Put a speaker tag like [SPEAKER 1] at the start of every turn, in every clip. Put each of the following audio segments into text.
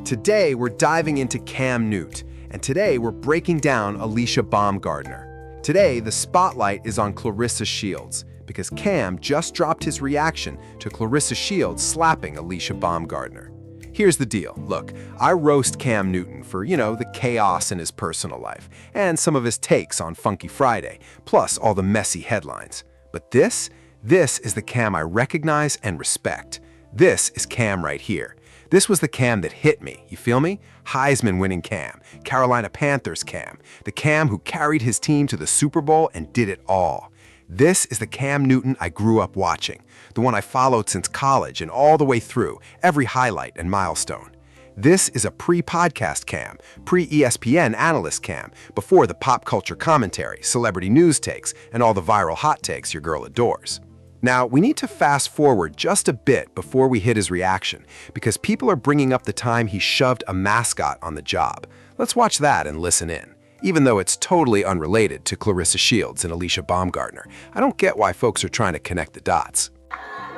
[SPEAKER 1] Today, we're diving into Cam Newt, and today we're breaking down Alicia Bombgardner. Today, the spotlight is on Clarissa Shields, because Cam just dropped his reaction to Clarissa Shields slapping Alicia Bombgardner. Here's the deal. Look, I roast Cam Newton for, the chaos in his personal life, and some of his takes on Funky Friday, plus all the messy headlines. But this is the Cam I recognize and respect. This is Cam right here. This was the Cam that hit me, you feel me? Heisman-winning Cam, Carolina Panthers Cam, the Cam who carried his team to the Super Bowl and did it all. This is the Cam Newton I grew up watching, the one I followed since college and all the way through, every highlight and milestone. This is a pre-podcast Cam, pre-ESPN analyst Cam, before the pop culture commentary, celebrity news takes, and all the viral hot takes your girl adores. Now, we need to fast forward just a bit before we hit his reaction, because people are bringing up the time he shoved a mascot on the job. Let's watch that and listen in. Even though it's totally unrelated to Clarissa Shields and Alicia Bombgardner, I don't get why folks are trying to connect the dots.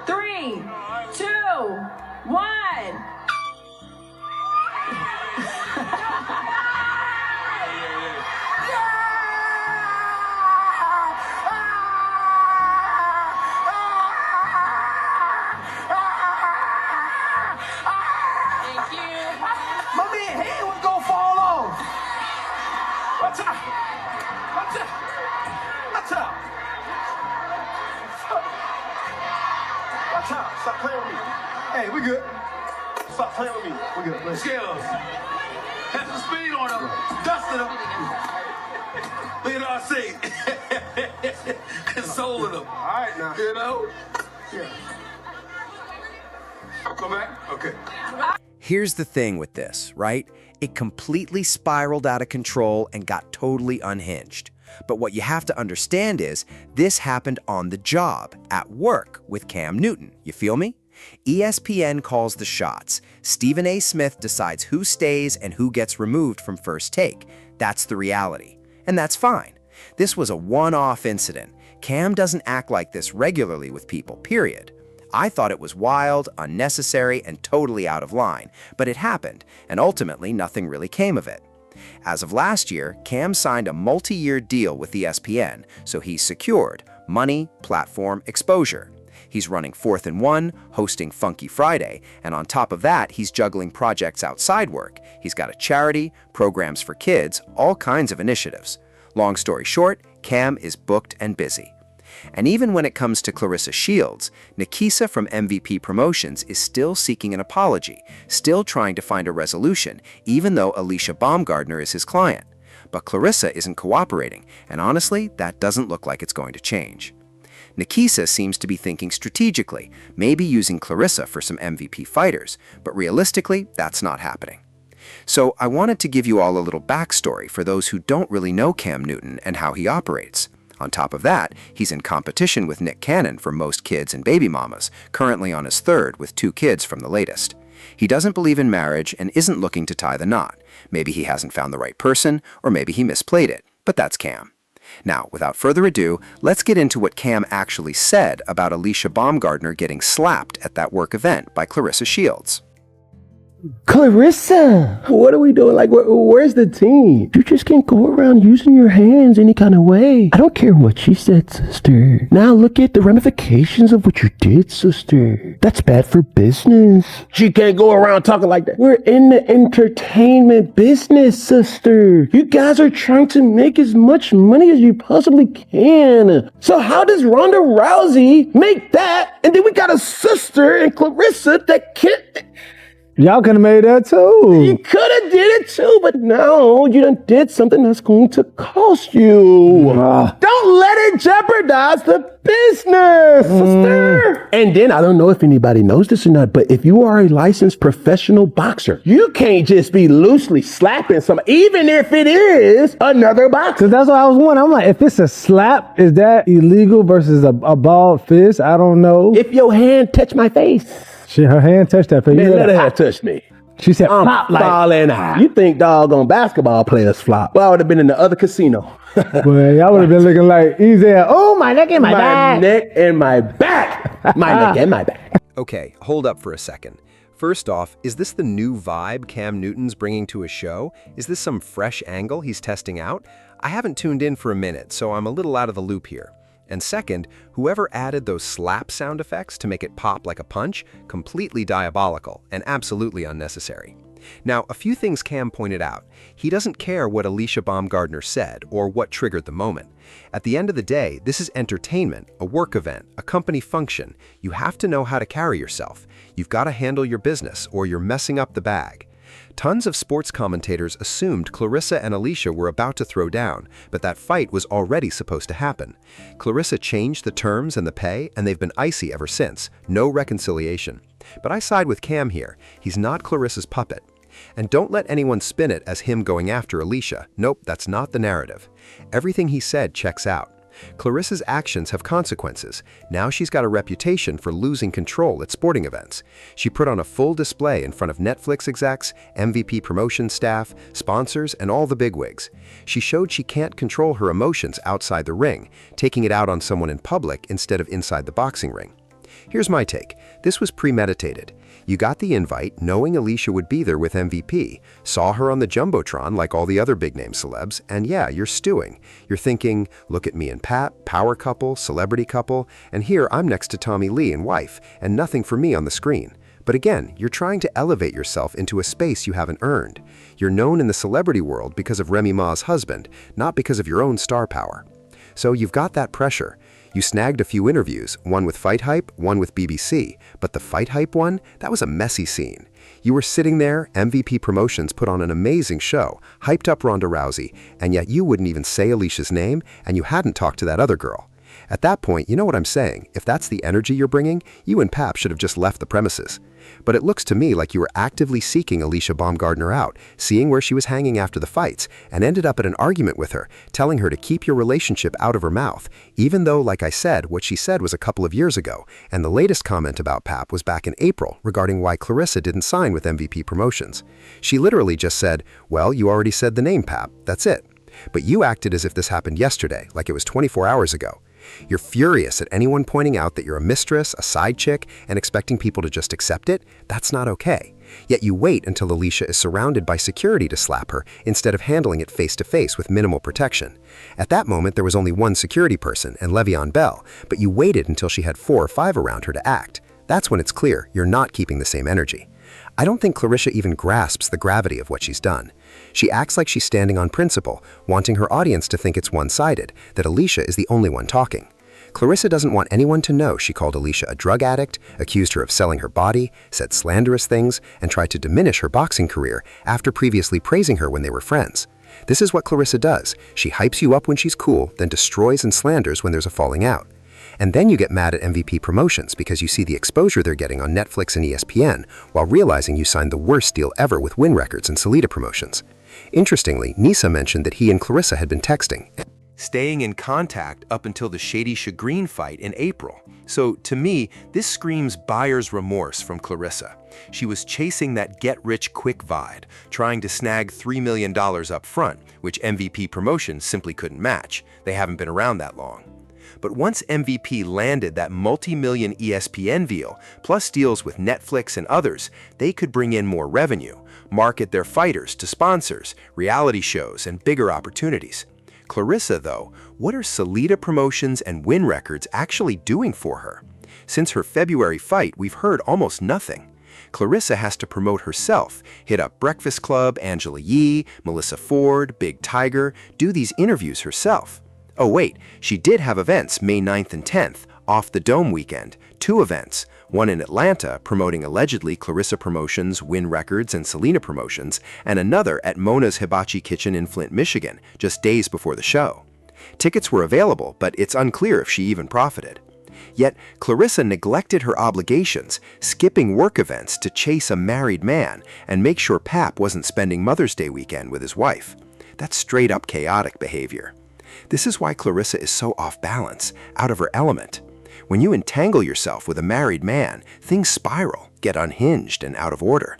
[SPEAKER 2] 3, 2, 1.
[SPEAKER 3] Stop playing with me. Hey, we good. Stop playing with me. We good. Skills. Have some speed on them. Dusting them. Look at all I see. Consoling them. All right, now. Yeah. Go back. Okay.
[SPEAKER 4] Here's the thing with this, right? It completely spiraled out of control and got totally unhinged. But what you have to understand is, this happened on the job, at work, with Cam Newton. You feel me? ESPN calls the shots. Stephen A. Smith decides who stays and who gets removed from First Take. That's the reality. And that's fine. This was a one-off incident. Cam doesn't act like this regularly with people, period. I thought it was wild, unnecessary, and totally out of line. But it happened, and ultimately nothing really came of it. As of last year, Cam signed a multi-year deal with ESPN, so he's secured money, platform, exposure. He's running 4th and 1, hosting Funky Friday, and on top of that, he's juggling projects outside work. He's got a charity, programs for kids, all kinds of initiatives. Long story short, Cam is booked and busy. And even when it comes to Clarissa Shields, Nikisa from MVP Promotions is still seeking an apology, still trying to find a resolution, even though Alicia Bombgardner is his client. But Clarissa isn't cooperating, and honestly, that doesn't look like it's going to change. Nikisa seems to be thinking strategically, maybe using Clarissa for some MVP fighters, but realistically, that's not happening. So I wanted to give you all a little backstory for those who don't really know Cam Newton and how he operates. On top of that, he's in competition with Nick Cannon for most kids and baby mamas, currently on his 3rd with 2 kids from the latest. He doesn't believe in marriage and isn't looking to tie the knot. Maybe he hasn't found the right person, or maybe he misplayed it, but that's Cam. Now, without further ado, let's get into what Cam actually said about Alicia Bombgardner getting slapped at that work event by Clarissa Shields.
[SPEAKER 5] Clarissa, what are we doing? Like, where's the team? You just can't go around using your hands any kind of way. I don't care what she said, sister. Now look at the ramifications of what you did, sister. That's bad for business. She can't go around talking like that. We're in the entertainment business, sister. You guys are trying to make as much money as you possibly can. So how does Ronda Rousey make that? And then we got a sister in Clarissa that can't...
[SPEAKER 6] Y'all could have made that too.
[SPEAKER 5] You could have did it too, but now you done did something that's going to cost you. Don't let it jeopardize the business, sister. And then, I don't know if anybody knows this or not, but if you are a licensed professional boxer, you can't just be loosely slapping somebody, even if it is another boxer.
[SPEAKER 6] So that's what I was wondering. I'm like, if it's a slap, is that illegal versus a bald fist? I don't know.
[SPEAKER 5] If your hand touch my face.
[SPEAKER 6] Her hand touched that face.
[SPEAKER 5] Man, let her have touched me.
[SPEAKER 6] She said,
[SPEAKER 5] I'm
[SPEAKER 6] flop like.
[SPEAKER 5] falling out. You think doggone basketball players flop? Well, I would have been in the other casino.
[SPEAKER 6] Well, y'all would have been looking like, easy. Oh, my neck and my back.
[SPEAKER 5] My neck and my back. My neck and my back.
[SPEAKER 1] Okay, hold up for a second. First off, is this the new vibe Cam Newton's bringing to his show? Is this some fresh angle he's testing out? I haven't tuned in for a minute, so I'm a little out of the loop here. And second, whoever added those slap sound effects to make it pop like a punch, completely diabolical and absolutely unnecessary. Now, a few things Cam pointed out. He doesn't care what Alicia Bombgardner said or what triggered the moment. At the end of the day, this is entertainment, a work event, a company function. You have to know how to carry yourself. You've got to handle your business or you're messing up the bag. Tons of sports commentators assumed Clarissa and Alicia were about to throw down, but that fight was already supposed to happen. Clarissa changed the terms and the pay, and they've been icy ever since. No reconciliation. But I side with Cam here. He's not Clarissa's puppet. And don't let anyone spin it as him going after Alicia. Nope, that's not the narrative. Everything he said checks out. Clarissa's actions have consequences. Now she's got a reputation for losing control at sporting events. She put on a full display in front of Netflix execs, MVP promotion staff, sponsors, and all the bigwigs. She showed she can't control her emotions outside the ring, taking it out on someone in public instead of inside the boxing ring. Here's my take. This was premeditated. You got the invite knowing Alicia would be there with MVP, saw her on the Jumbotron like all the other big-name celebs, and yeah, you're stewing. You're thinking, look at me and Pat, power couple, celebrity couple, and here I'm next to Tommy Lee and wife, and nothing for me on the screen. But again, you're trying to elevate yourself into a space you haven't earned. You're known in the celebrity world because of Remy Ma's husband, not because of your own star power. So you've got that pressure. You snagged a few interviews, one with Fight Hype, one with BBC, but the Fight Hype one, that was a messy scene. You were sitting there, MVP Promotions put on an amazing show, hyped up Ronda Rousey, and yet you wouldn't even say Alicia's name, and you hadn't talked to that other girl. At that point, you know what I'm saying, if that's the energy you're bringing, you and Pap should have just left the premises. But it looks to me like you were actively seeking Alicia Bombgardner out, seeing where she was hanging after the fights, and ended up at an argument with her, telling her to keep your relationship out of her mouth, even though, like I said, what she said was a couple of years ago, and the latest comment about Pap was back in April regarding why Clarissa didn't sign with MVP Promotions. She literally just said, well, you already said the name Pap, that's it. But you acted as if this happened yesterday, like it was 24 hours ago. You're furious at anyone pointing out that you're a mistress, a side chick, and expecting people to just accept it. That's not okay. Yet you wait until Alicia is surrounded by security to slap her instead of handling it face-to-face with minimal protection. At that moment, there was only one security person, and Le'Veon Bell, but you waited until she had 4 or 5 around her to act. That's when it's clear you're not keeping the same energy. I don't think Clarissa even grasps the gravity of what she's done. She acts like she's standing on principle, wanting her audience to think it's one-sided, that Alicia is the only one talking. Clarissa doesn't want anyone to know she called Alicia a drug addict, accused her of selling her body, said slanderous things, and tried to diminish her boxing career after previously praising her when they were friends. This is what Clarissa does. She hypes you up when she's cool, then destroys and slanders when there's a falling out. And then you get mad at MVP Promotions because you see the exposure they're getting on Netflix and ESPN while realizing you signed the worst deal ever with Win Records and Salida Promotions. Interestingly, Nisa mentioned that he and Clarissa had been texting,
[SPEAKER 7] staying in contact up until the Shady Shagreen fight in April. So to me, this screams buyer's remorse from Clarissa. She was chasing that get-rich-quick vibe, trying to snag $3 million up front, which MVP Promotions simply couldn't match. They haven't been around that long. But once MVP landed that multi-million ESPN deal, plus deals with Netflix and others, they could bring in more revenue, market their fighters to sponsors, reality shows, and bigger opportunities. Clarissa, though, what are Salida Promotions and Win Records actually doing for her? Since her February fight, we've heard almost nothing. Clarissa has to promote herself, hit up Breakfast Club, Angela Yee, Melissa Ford, Big Tiger, do these interviews herself. Oh wait, she did have events May 9th and 10th, off the Dome weekend, 2 events, one in Atlanta promoting allegedly Clarissa Promotions, Win Records, and Selena Promotions, and another at Mona's Hibachi Kitchen in Flint, Michigan, just days before the show. Tickets were available, but it's unclear if she even profited. Yet, Clarissa neglected her obligations, skipping work events to chase a married man and make sure Pap wasn't spending Mother's Day weekend with his wife. That's straight-up chaotic behavior. This is why Clarissa is so off balance, out of her element. When you entangle yourself with a married man, things spiral, get unhinged and out of order.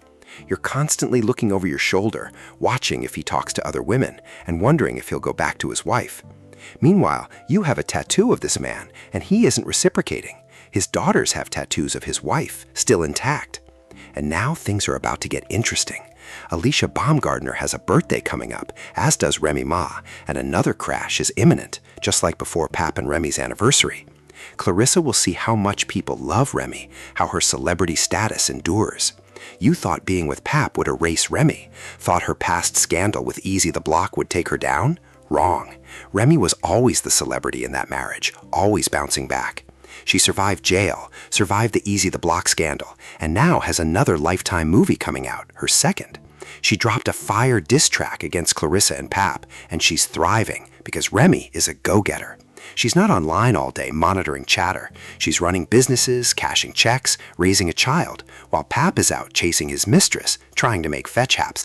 [SPEAKER 7] You're constantly looking over your shoulder, watching if he talks to other women, and wondering if he'll go back to his wife. Meanwhile, you have a tattoo of this man, and he isn't reciprocating. His daughters have tattoos of his wife, still intact. And now things are about to get interesting. Alicia Bombgardner has a birthday coming up, as does Remy Ma, and another crash is imminent, just like before Pap and Remy's anniversary. Clarissa will see how much people love Remy, how her celebrity status endures. You thought being with Pap would erase Remy, thought her past scandal with Easy the Block would take her down? Wrong. Remy was always the celebrity in that marriage, always bouncing back. She survived jail, survived the Easy the Block scandal, and now has another Lifetime movie coming out, her second. She dropped a fire diss track against Clarissa and Pap, and she's thriving because Remy is a go-getter. She's not online all day monitoring chatter. She's running businesses, cashing checks, raising a child, while Pap is out chasing his mistress, trying to make fetch haps.